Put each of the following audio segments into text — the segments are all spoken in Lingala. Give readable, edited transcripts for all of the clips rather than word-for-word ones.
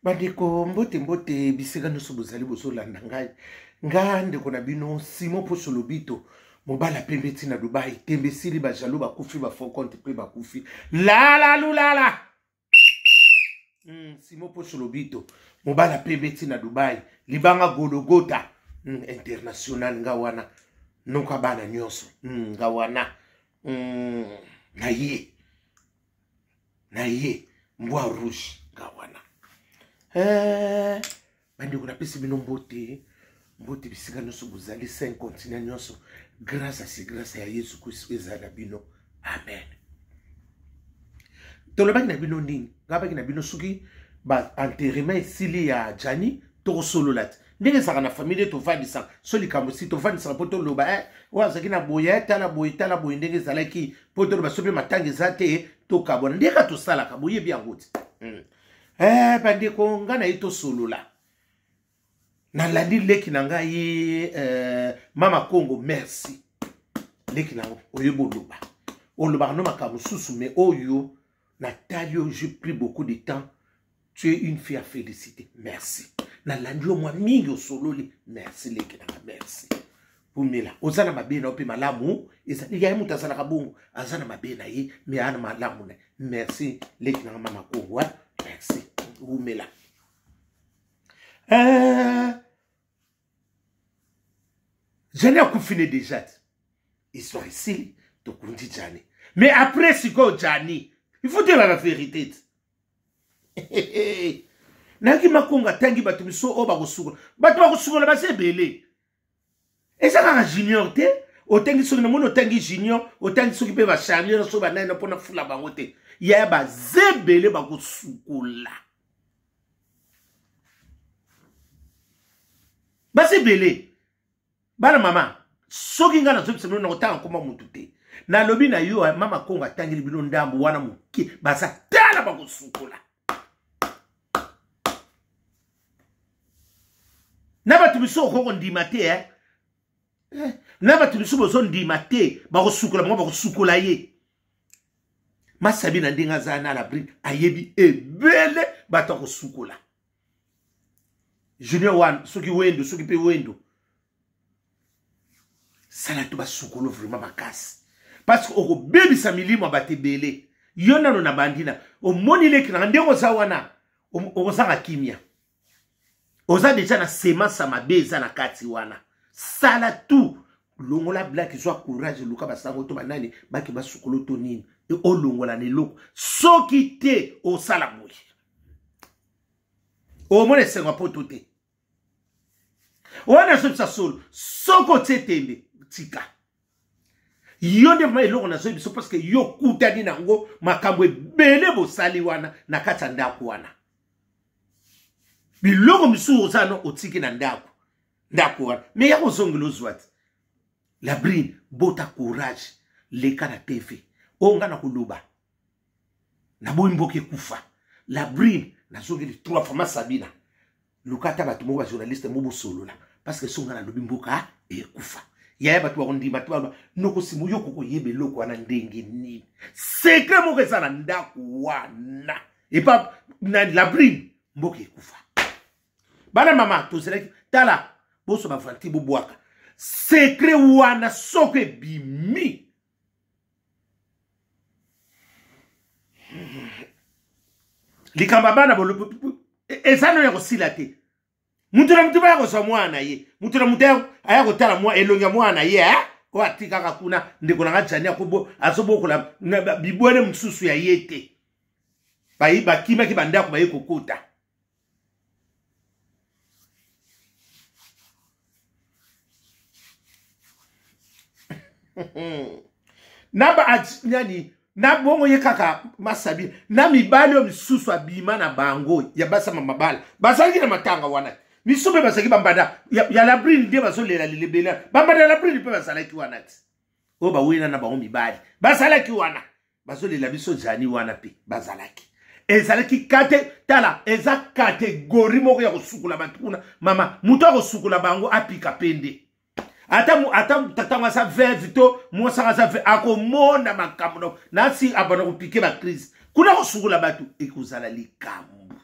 Bandeko mbote bisika nyonso bozali bozolanda ngai ndeko na bino Simon Poso Lobito mobala pembe tina Dubai tembe sili bajalo bakufi bafokonte pe bakufi la lulala Simon Poso Lobito mobala pembe tina Dubai libanga Gologota international nga wana noka bana nyonso nga wana na ye mbwa rouge nga wana bandeko napesi bino mbote bisika nyonso bozali 5 continent nyonso grâce ya Yesu Kristo ezala bino amen. Tolobaki na bino nini ngabaki na bino soki ba enterrement esili ya Jani tokosolola te ndenge ezalaka na famille tovandisa so likambo si tovandisa mpo toloba oyo azalaki na boye tala boye ndenge ezalaki mpo toloba so mpe matanga eza te tokabwana ndenge tosalaka boyebi yango te. Bandeko nga na ye tosolola nalandi leki na ngai Mama Congo merci leki na oyeba olobaka no makambo susu mais oyo natali oyo j'ai pris beaucoup de temps. Tu es une fille à féliciter merci nalandi yo mwa mingi osololi merci leki na nga merci pumela ozana mabe na ope malamu ezali ya mutu azalaka bongo azana mabe na ye mais ana malamu na merci leki na nga Mama Congo merci Oumela. Jani a confiné déjà. Ils sont ici, donc on dit Jani. Mais après, c'est quoi Jani? Il faut dire la vérité. Naki makonga tangi batumiso oba kusukula. Batu bakusukula base belé. Et ça quand junior te, otangi soki na mono otangi junior, otangi soki pe ba charlier na so ba na pona fula bangote. Ya ba zebele bakusukula. Basi belé. Bana mama, soki nga na zobi semeno na otanga koma muntu te. Na lobi na yo Mama Congo atangi libino ndambo wana muke, basa tala bakusukula. Naba tumiso okoko ndima te Naba tumiso bozo ndima te bakusukula bango bakusukula ye. Masabi na ndinga zana la bri ayebi ebele bato kusukula. Junior one soki wendo soki pe wendo sala to basukolo vraiment makasi parce que oko bebisa milimo batebele yona no na bandina o monile kina ndeko za wana o sanga kimia oza deja na semence mabeza na kati wana sala tu longola black soit courage luka basango to banani baki basukolo to nini e o longola ne loko soki te o sala moyi o mone senga poto te wana so solo soko tetembe tika yonde ma eloko na so biso parce que yo kutani nango makambo ebele bosali wana na kati ndako wana biloko misu ozano otiki na ndako wana mais ya kozongelo zwati la brine bota courage leka na TV onga na kuluba na boimboke kufa la brine na zongeli 3 fois Sabina lukata batu mo ba journaliste mo bosolola parce que songa na lobi mboka e kufa ya batu ba ndima batu ba noko simu yoko ko yebe loko wana ndenge ni secret mo kesa na ndako wana et pas na la brine mboka e kufa bana mama to seleki tala boso ba fanti bo boaka secret wana soke bimi likamba bana bolo ezano ya kosila te mutu na mutu ba ko mwana ye mutu na mutu aya ko tala mwa elonga mwana ye o atika kakuna ndeko na Jani akobo azobokola bibwele msusu ya yete ba kima ki banda ko ba yekokota naba nyani na bongo ye kaka masabi na mibali o misusu abima na bango ya basa mabala basaki na matanga wana misube basaki bambada ya la brine de basolela lelebela bambada la brine pe basalaki wana ti o ba wina na bango mibali basalaki wana basolela biso Jani wana pe bazalaki ezalaki kate tala eza kategori moko ya kosukula batuna mama muto akosukula bango apika pende ata tatanga sa vito mo sanga sa akomona makambo na si abana ko piquer la crise kuna ko sukula batu ekozala likambo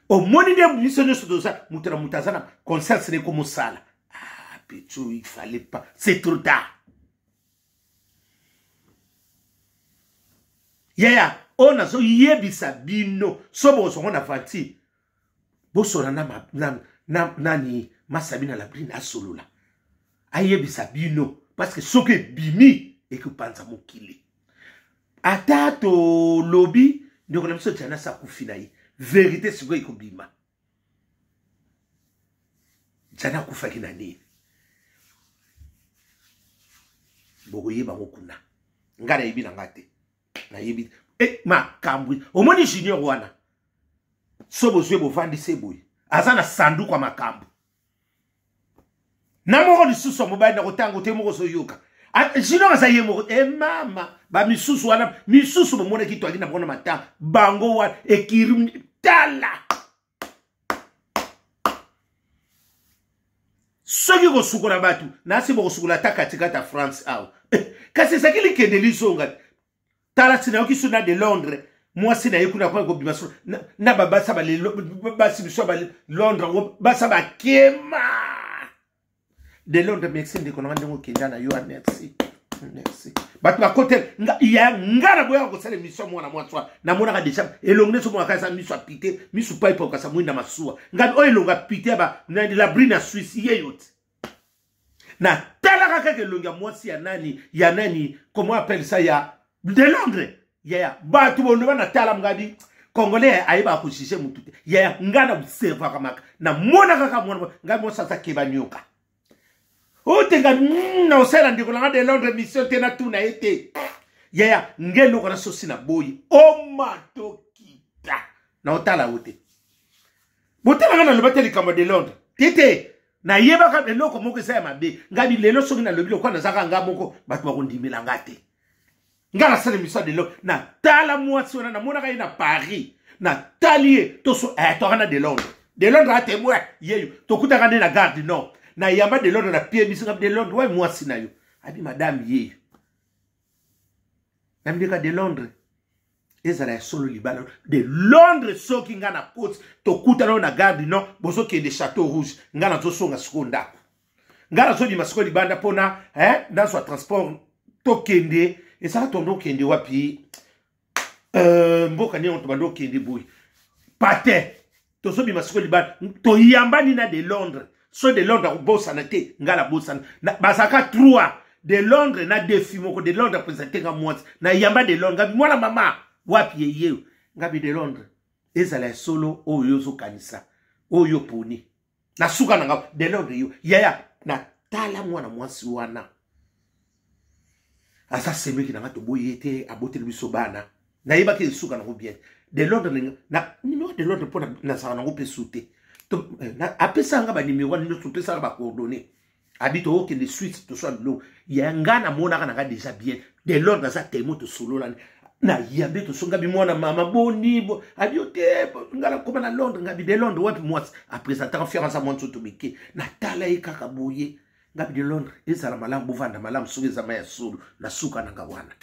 au moni de mission de ça mutana mutazana conscience ne comme ça là. Ah Pécho, il fallait pas, c'est trop tard. Yaya on a so yebisa bino so bo so on a fati bo so na nani masabina la brina solo la ayebisa bino parce que so que bimi et que panza mokili atato lobby ndiko na mso tana sa kufina yi vérité c'est quoi ikobima tana kufa kina nini bogo yeba mokuna ngara yibina ngate na yebi ma kambwi omoni junior wana sobo zwe bo vandi seboy azana sandu kwa makambu na moko lisusu mobile na kotango te moko so yoka junior azaye moko mama ba misusu wana misusu bomona kitu akina bona mata bango wa ekiri tala soki ko sukura batu na sibo ko sukula takatika ta France aw kasi sakili kendeli songa tala sina yoki suna de Londres moi sina yekuna kwa ko bimaso na baba saba le basi biso ba Londres basa ba kema de Londres merci de konanga ngo kendana yo merci merci batu ba côté ya ngara boya ko sala mission mwana mwatwa na mona ka deja elongne so mwana ka sa miso apite miso pa ipo ka sa mwinda masuwa ngabi o elonga pite ba na la brina Suisse yeyot na tala ka ke longa mwasi ya nani comment on appelle ça ya de Londres ya batu bondo na tala mgabi Congolais aiba ko shishe mutute ya ngana observa kama na mona kaka mwana ngabi mo sasa kebanyoka otenga na osela ndiko na de Londres mission tena tuna ete ya ngelo kona sosi na boyi o matokita na otala ote botala ngana lobateli kama de Londres tete na yeba ka eloko moko sa mabe ngabi lelo soki na lobilo kwa na zaka ngamoko batu bakondimela ngate ngala sala mission de lo na tala mwasi wana na mona ka ina Paris na talie to so to kana de Londres ate mwa yeyo to kutaka na Gare du Nord na yamba de Londres na pied bisinga de Londres wa mwasi na yo abi madame yeyo na mbika de Londres ezala ya solo libala de Londres soki ngana côte to kutana na Gare du Nord bozo ke de Château Rouge ngana to songa sekonda ngana so di masiko libanda pona dans son transport to kende et ça tondo kende wapi mboka ni on to bando kende boy pate to so bi masiko libanda to yambani na de Londres so de Londres bossa na te ngala bossa na basaka 3 de Londres na défi moko de Londres présenter nga moi na yamba de Londres ngabi mwana mama wapi yeye ngabi de Londres ezala solo oyo zo kanisa oyo poni na suka na nga de Londres yo yaya na tala mwana mwasi wana asa semeki na ngato boyete abote biso bana na yeba ke suka na go bien de Londres na numéro de Londres pona na sa na go pesute to na apesa nga ba numéro ni to pesa ba coordonnées habite au que les Suisses to soit lo yanga mona kana déjà bien de Londres za temo to solo la na yambe to songa bi mwana mama boni bo abiote ngala koma na Londres ngabi de Londres wapi moi après ça conférence à moi to beke na tala ikaka boye ngabi de Londres ezala malamu bovanda malamu sogeza maya solo na suka na ngawana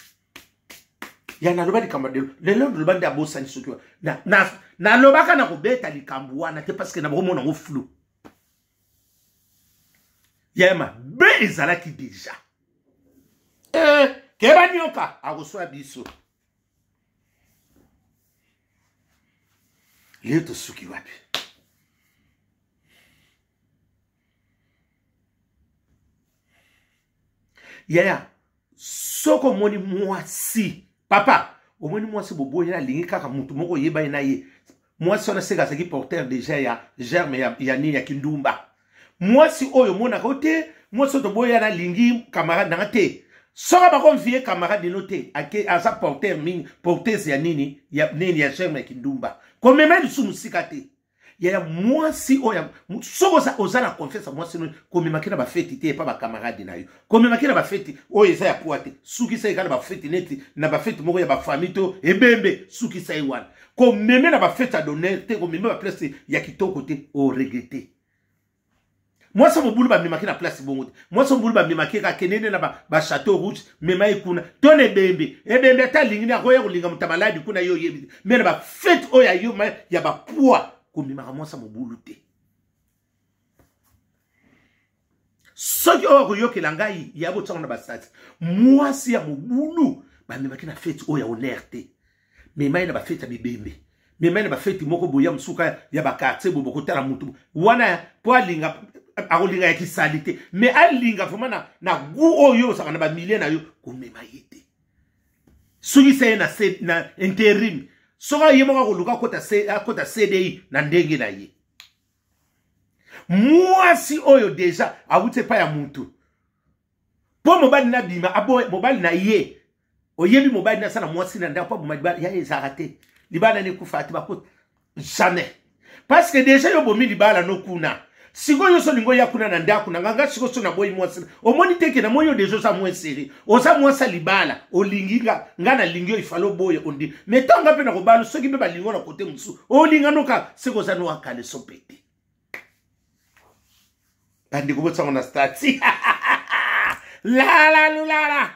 yana lobadi kama de Londres lobandi abosa ni sokwa na lobaka na kobeta likambu wana te parce que na bomona ngo flou yema bezala ki déjà keba nyoka akoswa biso leto suki wapi yaya soko moni mwasi papa omoni mwasi bobo ya lingi kaka mutu moko yeba ina ye mwasi ona seka saki porteur déjà ya germe ya nini ya kindumba mwasi oyo mona kote mwasi to boya na lingi camarade na te soka ba konfie camarade no te ake asa porteur ming porteuse ya nini ya germe ya kindumba comme même sous musika te ya mwasi oya soko sa ozana confesse mwasi no comme makina ba fête te pa ba camarade na yo comme makina ba fête oyo esa ya poate suki sa ikana ba fête neti na ba fête moko ya ba famille to ebembe suki sa iwana comme même na ba fête à donner te comme même ba place ya kitoko te o regretter. Moi ça me boule ba mimaki na place bongo. Moi ça me boule ba mimaki ka kenene na ba Château Rouge mema ikuna. Tone bembe ta lingi na koya kulinga mtamaladi kuna yo yebi. Mais ba fête oya yo ya ba poa komemaka mwasa mobulu te. Soki oyo koyokela ngai ya botsanga na basati mwasi ya mobulu bamemaki na fete oyo ya honneur te. Memai na bafete ya bibembe. Memai na bafete moko boya msuka ya bakartier bobo kotala mutu. Wana po alinga akolinga ya kisali te. Me alinga vraiment na gu oyo saka na ba milliers na yo komema yete. Soki se na interim. Soka yemoka koluka kota CDI na ndenge na ye. Mwasi oyo deja awute pa ya mutu. Po mobali na bima abo mobali na ye. Oyebi mobali na sana mwasi na ndako po mobali ya ezarate. Libala ne kufa ati bako jamais. Parce que déjà yo bomi libala no kuna. Siko yo so lingo ya kuna na ndako na nganga siko so na boy mwasi. Omoni teke na moyo dejo sa mweseri. Oza mwasa libala olinginga ngana lingio ifalo boy ondi. Metonga pe na kobalo soki be balingo na kote musu. Olinga noka siko za no akale so pete. Bandi ko botsa na stati. La.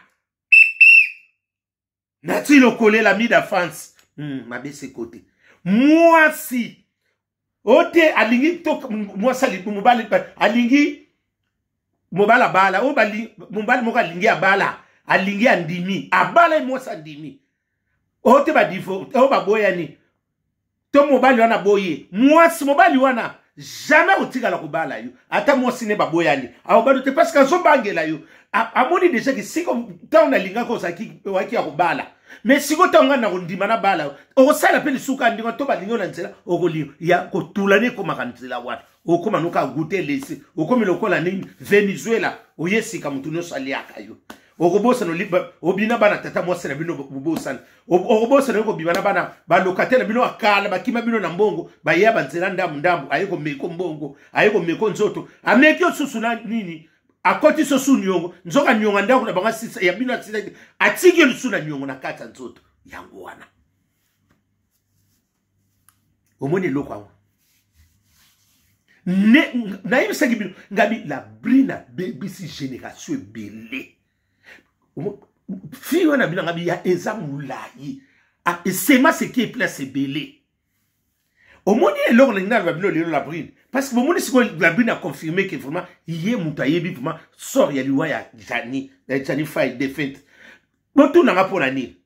Nati lo kole la mi da France. Mabese kote. Mwasi. Ote alingi tok mwasa li mobali alingi mobala bala o bali mobali moka alingi abala alingi andimi abala mwasa andimi. Ote ba difo o ba boya ni. To mobali wana boye. Mwasi mobali wana jamais otika la kubala yo. Ata mwasi ne ba boya ni. Awo bado te parce que zo bangela yo. Amoni déjà que siko ta na linga ko saki waki ya kubala. Mais si vous avez un bala, on sait la peine souka ndingo to ba lingo na nzela okoli ya ko tulane ko makanzela wat okoma noka goûter laisser okomi lokola ni Venezuela oyesika mutu no saliaka yo okobosa no liba obina bana tata mwase na bino bubosa okobosa no ko bibana bana ba locataire bino akala bakima bino na mbongo ba yaba nzela ndambu ayiko meko mbongo ayiko meko nzoto amekyo susu na nini akoti sosu nyongo nzoka nyonga ndako na banga sisa ya bino atsila atiki lusu na nyongo na kata nzoto yango wana omoni loko awo na yebisa bino ngabi la brina bisi génération ebele fi wana bino ngabi ya eza mulai esema seki eplace ebele omoni eloko na ngina babino lelo la brine. Parce que mon siko la brine a confirmé que vraiment yé mutayebi vraiment sort ya liwa ya Jani Fay defense. Botu na ngapona ni.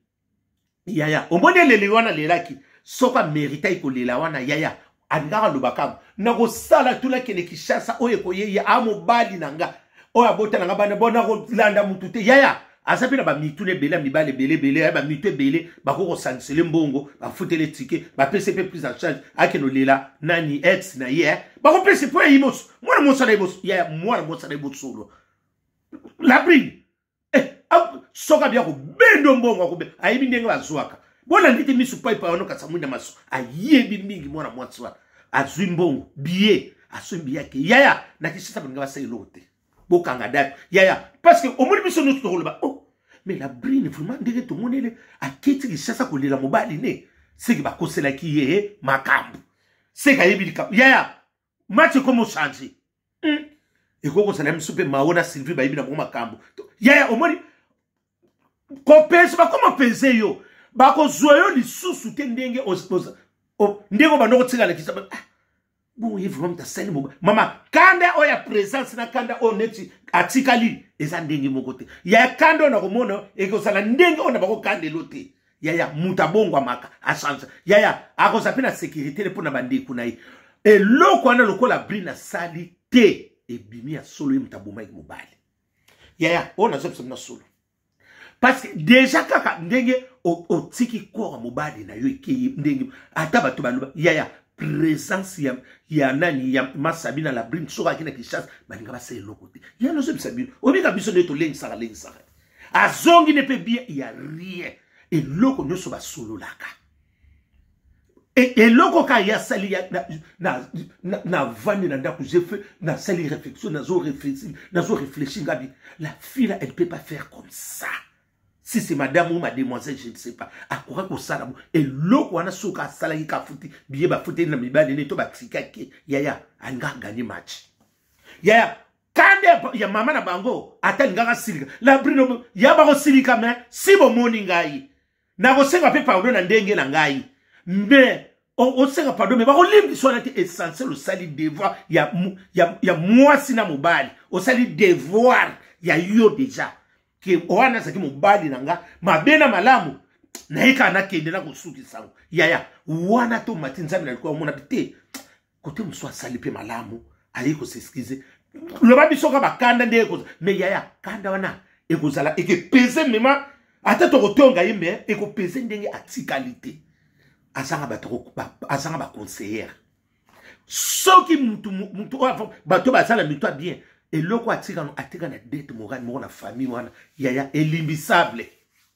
Yaya, omoni le liwana le laki soka merita iko le lawana yaya angara lobakam. Na ko sala tula kene kishasa oye ko ye ya amobali nanga. Oya bota nanga bana bona ko landa mutute yaya. Asapi na ba mitune bele mibale bele ba mitwe bele ba ko sansele mbongo ba futele ticket ba PCP prise en charge akeno lela nani ex na ye ba ko PCP yimos mwana mosala yimos ya mwana mosala yimos solo la brine soka bia ko bendo mbongo ko be ayibi ndenga bazwaka bona ndite misu pai pa ono katsamunda maso ayebi mingi mwana mwatswa azwi mbongo biye asumbi yake yaya na kisisa binga basa ilote bokanga date yaya parce que au moins biso nous to ba oh mais la brine vraiment ndenge to monele akiti kisasa ko lela mobali ne c'est que ba kosela ki ye makambu c'est ka yebi ka yaya match comme changer et koko sana msupe maona Sylvie ba yebi na makambu yaya au moins ko pèse ba comment peser yo ba ko zoyo lisusu te ndenge o ndenge ba no tika la kisaba bon il vraiment ta scène mama kanda oya présence na kanda oneti atikali eza ndenge mokote ya kanda na komono ekozala ndenge ona bako kande lote yaya mutabongwa maka achange yaya akozapena sécurité le pona bande kunai et loko ana lokola brina sali te e bimi ya solo mutaboma mobali yaya ona zopso na solo parce que déjà kaka ndenge o tiki ko mobali na yo eki ndenge ataba to baluba yaya présence ya nani ya masabina la brine soka kina kishasa balinga basa elokote ya no sebisabino obika biso neto lengisaka azongi ne pe bien ya rien eloko no so basolo laka eloko ka ya sali ya na vandi na ndako j'ai fait na sali réflexion na zo réfléchir ngabi la fille elle peut pas faire comme ça. Si c'est madame ou ma demoiselle, je ne sais pas. À quoi qu'on s'en a et l'eau on a souka salagi ka fouti billet ba fouti na mibale neto ba tsikaki yaya anga gagner match yaya kande ya mama na bango ata ngaka silika la brino ya ba ko silika mais si bo moni ngai na ko senga pe pardon na ndenge na ngai mais on sait pardon mais ba ko limbi so na te essentiel au sali devoir ya moi sina mobali au sali devoir ya yo déjà que wana saki mobali nanga mabena malamu na ika na kende na kosuki sango yaya wana to matinza mina kwa mona bite kote mswa sali pe malamu ali ko s'excuser le ba bisoka bakanda ndeko mais yaya kanda wana ekozala eke pese mema ata to kotonga yimbe eko pese ndenge atikalité azanga ba conseillère soki mutu bato basala mitwa bien eloko atika na dette morale mo na famille wana yaya elimbisable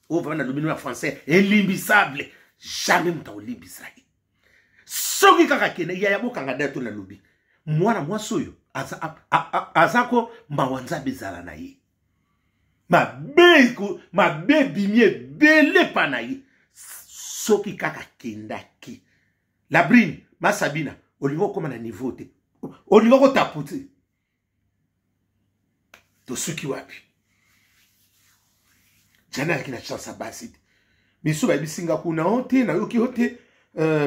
o vana domino na français elimbisable jamais muta olimbisa soki kaka kene yaya bokanga dette na lobi mwana mwasoyo azako mawanza bezala na ye mabe bimie bele pa na ye soki kaka kendaki Labrine Masabina olingo koma na niveau te olingo ko tapote to suki wapi jana kina chance basi miso ba bisinga kuna honte na yoki hote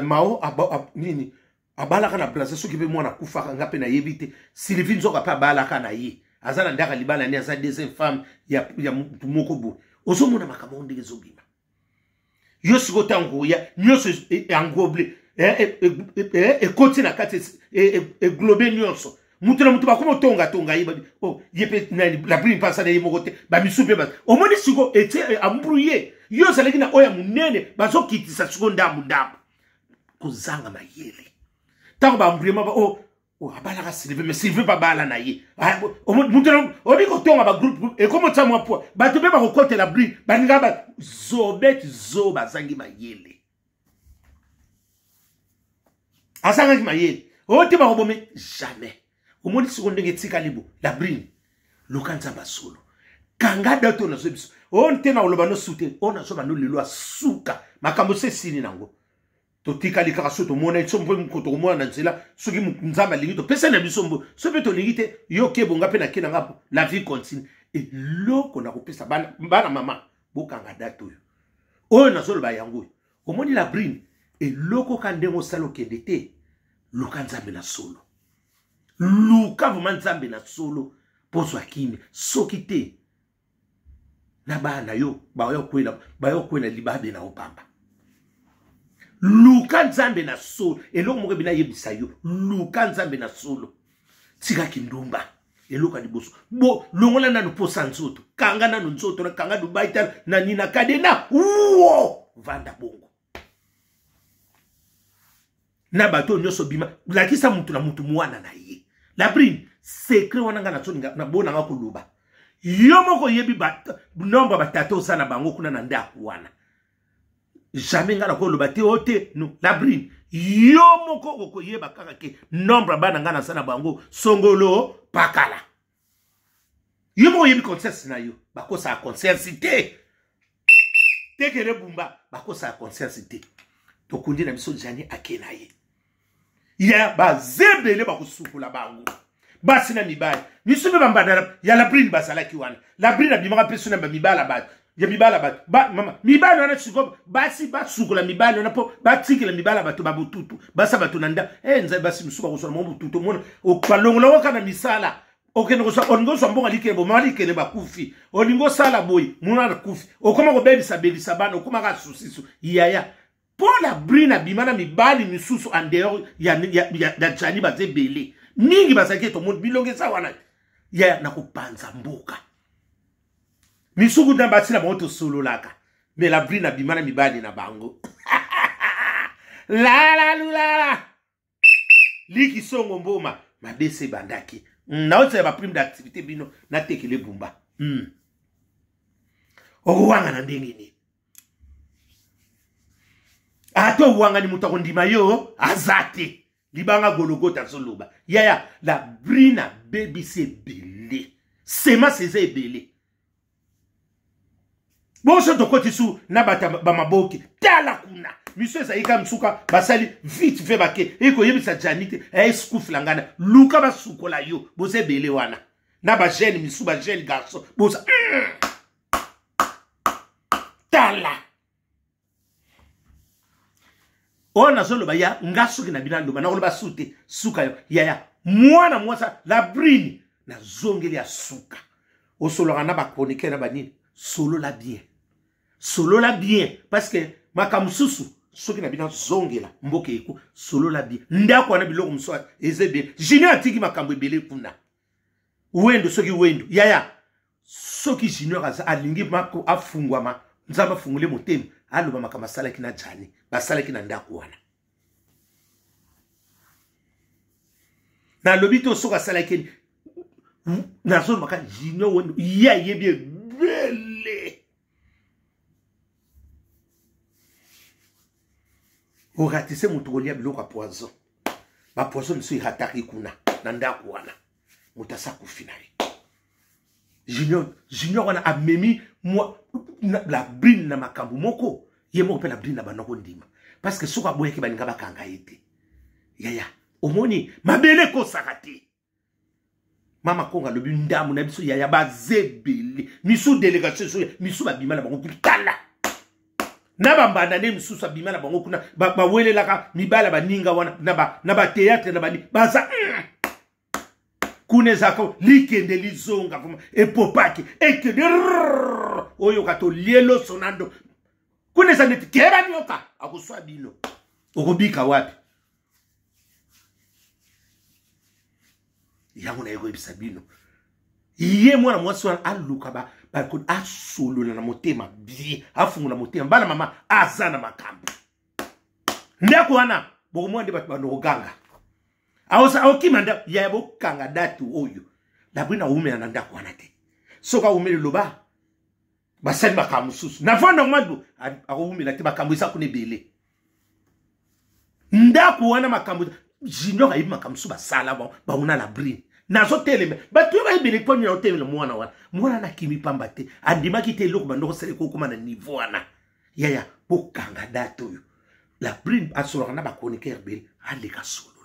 mao nini abala kana place soki be mwana kufa ngape na yebite Sylvie nzoka pa bala kana ye azana ndaka libala ni aza deuxième femme ya mokobo ozomona makambo ndenge zobima yo siko tango ya nyoso angoble ekoti na kati globe nyonso mutu na mutu bakoma tonga yiba oh yepe na la prime passa na yimokote ba misupe ba omoni siko ete ambrouillé yo saleki na oya munene bazokitisa siko ndambu kozanga mayele tango ba ambrouillé ma oh abala ka Sylvie mais Sylvie pas bala na ye mutu na obiko tonga ba groupe e komo tsamwa po ba to be ba kokote la bri ba ninga ba zobet zo bazangi mayele asanga mayele o te ba robome jamais au moins si on ndenge tika libo la bri lokanza basolo kanga dato na zobiso on te na oloba no sute on na soba no lelo asuka makambo se sini nango to tika likaka soto mona itsombo mkoto mona nzela soki nzamba lingito pesa na bisombo sope to lingite yo ke bonga pe na kina ngapo la vie continue et loko na kopesa bana mama bokanga dato yo o na zolo ba yango omoni la brine et loko kandengo salo kendete lukanzambe na solo luka vraiment nzambe na solo poso akime soki te na bana yo bayo kwela libabe na opamba luka nzambe na solo eloko moko bina yebisa yo luka nzambe na solo tika kindumba eloko liboso bo longola nanu posa nzoto kanga nanu nzoto na kanga Dubai tal na nina kadena uo vanda bongo na bato nyoso bima lakisa mutu na mutu mwana na ye la brine secret wana nga na tsoninga na bona nga kuluba yo moko yebi nomba batato sana bango kuna na ndaku wana jamais nga na kuluba te ote no la brine yo moko ko yeba kaka ke nombre bana nga na sana bango songolo pakala yo moko yebi concert na yo bakosa concert cité tekele bumba bakosa concert te to kundi na biso jani akena ye ya bazebele bakusukula bango basi na mibali misube bambana ya la brine basalaki wana la brine abimaka peso na mibala bat ya mibala bat ba mama mibala wana siko basi basukula mibala na po batikela mibala bato babututu basa bato nanda nza basi misuba kusona mo bututu mona okalongola wakana misala okene ko so ongo so mbonga likebo mali kele bakufi olingo sala boy muna kufi okoma ko belisa bana okoma ka susisu yaya pour la brine bimana mibali misusu en dehors ya jani bazebele mingi basaki to monde bilongesa wana ya na kupanza mboka misuku na basila moto solo laka mais la brine bimana mibali na bango la liki songo mboma mabese bandaki na otse ba prime d'activité bino na tekele bumba wanga na ndenge ni ato wanga ni mutako ndima yo azate libanga gologota zoloba yaya la brina baby c'est belé sema c'est belé bon so to kotisu na bata ba maboki tala kuna miso zaika msuka basali vite fait bake eko yebisa janite skuflangana luka basukola yo bose belé wana na ba jeune misu ba jeune garçon bosa tala o na zolo ba ya ngasuki na bina loba na koloba sute suka yo ya mwana mwasa la brini na zongeli ya suka o solo kana ba chroniquer na banini solo la bien parce que makamsusu soki na bina zongela mboke eku solo la bien ndako na biloko mswa ezebe junior atiki makambo ebele kuna wendo soki wendo ya soki junior aza alingi mako afungwama nzamba fungule motema aloba makama sala kina jani basala kina ndako wana na lobito soka sala kini na zo maka junior wendo ya yebie bele oratise mutugolia biloko poison ba poison nso irataki kuna na ndako wana mutasa kufinai junior wana amemi moi la brine na makambu moko ye moko pe la brine na banoko ndima parce que soka boyeki baninga bakanga ete ya omoni mabele ko sakati mama konga lobi ndamu na biso ya bazebele misu délégation so misu babima na bango kala na bambanda ne misu sabima na bango kuna ba welelaka mibala baninga wana na ba théâtre na bani baza kunezako likende lizonga kuma epopaki ekende oyo kato lielo sonando kuneza neti kera nyoka akuswa bino okubika wapi yango na yego ebisa bino iye mwana mwasi wana aluka ba ko asolo na motema bien afungu na motema bana mama azana makambo ndako wana bokomwande batu banoganga aosa okimanda ya bokanga datu oyo labwina umela na ndako wana te soka umele loba basali makambo susu na vanda mwando akoumela te makambo isa kunebele ndako wana makambo junior ayibi makambo su basala ba una la brine nazo teleme batu ba ibele poni na hotel mwana na kimi pamba te andima kite loko bandoko sele ko kuma na niveau wana ya bokanga datu oyo la brine asolo na ba chroniqueur bel aleka solo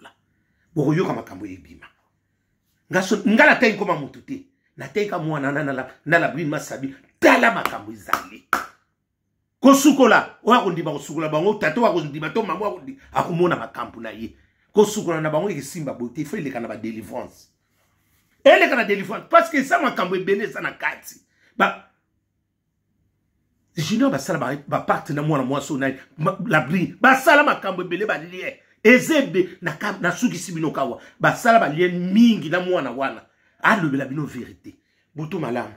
boko yoka makambo ebima ngaso ngala tay koma mutu te na tay ka mwana na la brine masabi tala makambo izali ko sukola wa kundima ko sukola bango tato wa kundima to mama wa kundi akumona makambo na ye ko sukola na bango ekisimba bote fele kana ba délivrance ele kana délivrance parce que ça makambo ebene sana kati ba junior basala ba partenaire mwana mwaso na la brine basala makambo ebele ba lié ezebe na suki sibino kawa basala ba lien mingi na mwana wana alobela bino vérité butu malamu